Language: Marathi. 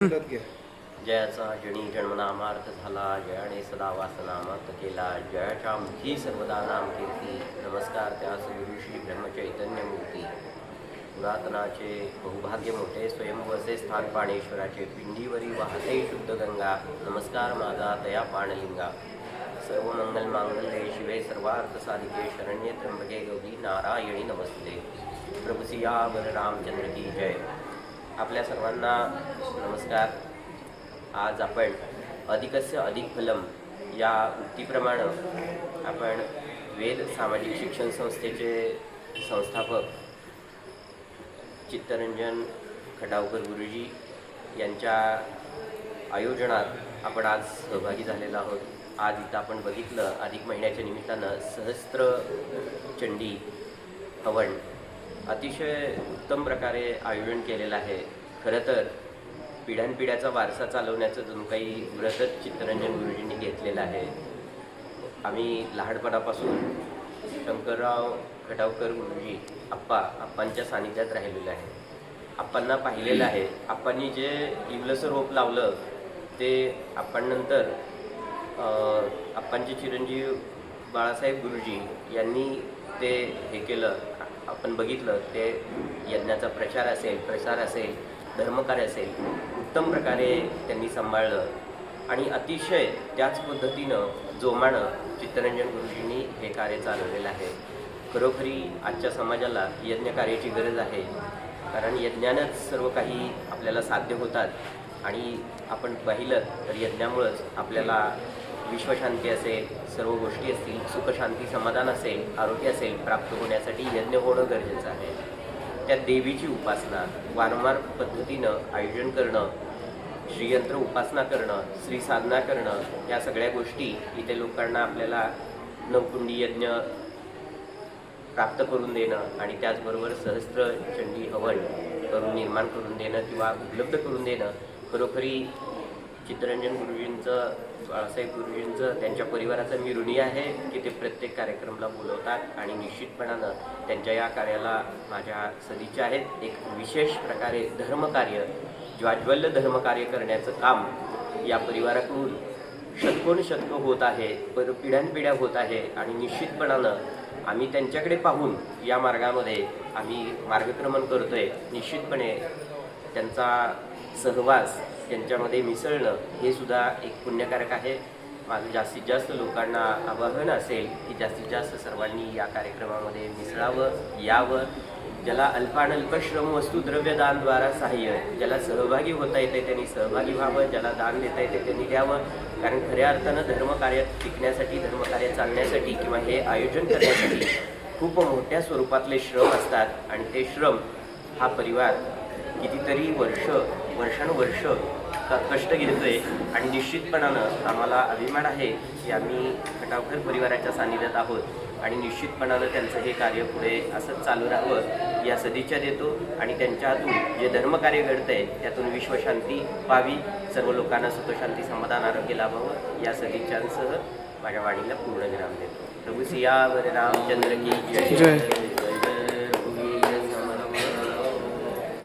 जयाचा जणी जन्मनामार्थ झाला, जयाने सदा वासनामार्थ केला, जयाच्या मुखी सर्वदा नाम कीर्ती. नमस्कार त्यास गुरुश्री ब्रह्मचैतन्य मूर्ती. पुरातनाचे बहुभाग्य मोठे स्वयंवसे स्थान पाणेश्वराचे, पिंडीवरी वाहते शुद्ध गंगा. नमस्कार माझा तया पाणलिंगा. सर्व मंगल मांगल्ये शिवे सर्वार्थ साधिके, शरण्ये त्र्यंबके गौरी नारायणी नमस्ते. प्रभू सियावर रामचंद्र की जय. आपल्या सर्वांना नमस्कार. आज आपण अधिकस्य अधिक फलम या उक्तीप्रमाणे आपण वेद सामाजिक शिक्षण संस्थेचे संस्थापक चित्तरंजन खटावकर गुरुजी यांच्या आयोजनात आपण आज सहभागी झालेलो आहोत. आज इथं आपण बघितलं अधिक महिन्याच्या निमित्तानं सहस्त्र चंडी हवन अतिशय उत्तम प्रकारे आयोजन केलेलं आहे. खरं तर पिढ्यानपिढ्याचा वारसा चालवण्याचं जणू काही व्रतच चित्तरंजन गुरुजींनी घेतलेलं आहे. आम्ही लहानपणापासून शंकरराव खटावकर गुरुजी आप्पांच्या सानिध्यात राहिलेलं आहे. आप्पांना पाहिलेलं आहे. आप्पांनी जे इवलसं रोप लावलं ते आप्पांनंतर आप्पांचे चिरंजीव बाळासाहेब गुरुजी यांनी ते हे केलं. आपण बघितलं ते यज्ञाचा प्रचार असेल, प्रसार असेल, धर्मकार्य असेल, उत्तम प्रकारे त्यांनी सांभाळलं आणि अतिशय त्याच पद्धतीनं जोमानं चित्तरंजन गुरुजींनी हे कार्य चालवलेलं आहे. खरोखरी आजच्या समाजाला यज्ञकार्याची गरज आहे, कारण यज्ञानंच सर्व काही आपल्याला साध्य होतात. आणि आपण पाहिलं तर यज्ञामुळंच आपल्याला विश्वशांती असेल, सर्व गोष्टी असतील, सुखशांती समाधान असेल, आरोग्य असेल प्राप्त होण्यासाठी यज्ञ होणं गरजेचं आहे. त्या देवीची उपासना वारंवार पद्धतीनं आयोजन करणं, श्रीयंत्र उपासना करणं, श्री साधना करणं, या सगळ्या गोष्टी इथे लोकांना आपल्याला नवकुंडी यज्ञ प्राप्त करून देणं आणि त्याचबरोबर सहस्त्र चंडी हवन करून निर्माण करून देणं किंवा उपलब्ध करून देणं खरोखरी चित्तरंजन गुरुजींचं, बाळासाहेब गुरुजींचं, त्यांच्या परिवाराचं मी ऋणी आहे की ते प्रत्येक कार्यक्रमाला बोलवतात आणि निश्चितपणानं त्यांच्या या कार्याला माझ्या सदिच्छा आहेत. एक विशेष प्रकारे धर्मकार्य, ज्वाज्वल्य धर्मकार्य करण्याचं काम या परिवाराकडून शतकोनशतकं होत आहे, पिढ्यानपिढ्या होत आहे आणि निश्चितपणानं आम्ही त्यांच्याकडे पाहून या मार्गामध्ये आम्ही मार्गक्रमण करतोय. निश्चितपणे त्यांचा सहवास, त्यांच्यामध्ये मिसळणं हे सुद्धा एक पुण्यकारक आहे. माझं जास्तीत जास्त लोकांना आवाहन असेल की जास्तीत जास्त सर्वांनी या कार्यक्रमामध्ये मिसळावं, यावं. ज्याला अल्पानल्प श्रम वस्तू द्रव्यदानद्वारा सहाय्य, ज्याला सहभागी होता येते त्यांनी सहभागी व्हावं, ज्याला दान देता येते त्यांनी द्यावं. कारण खऱ्या अर्थानं धर्मकार्य टिकण्यासाठी, धर्मकार्य चालण्यासाठी किंवा हे आयोजन करण्यासाठी खूप मोठ्या स्वरूपातले श्रम असतात आणि ते श्रम हा परिवार कितीतरी वर्षानुवर्ष कष्ट घेतोय आणि निश्चितपणानं आम्हाला अभिमान आहे की आम्ही खटावकर परिवाराच्या सानिध्यात आहोत आणि निश्चितपणानं त्यांचं हे कार्य पुढे असंच चालू राहावं या सदिच्छा देतो. आणि त्यांच्या हातून जे धर्मकार्य घडतंय त्यातून विश्वशांती पाहावी, सर्व लोकांना सुखशांती, समाधान, आरोग्य लाभावं या सदिच्छांसह माझ्या वाणीला पूर्ण विराम देतो. प्रभू सियावर रामचंद्र की जय.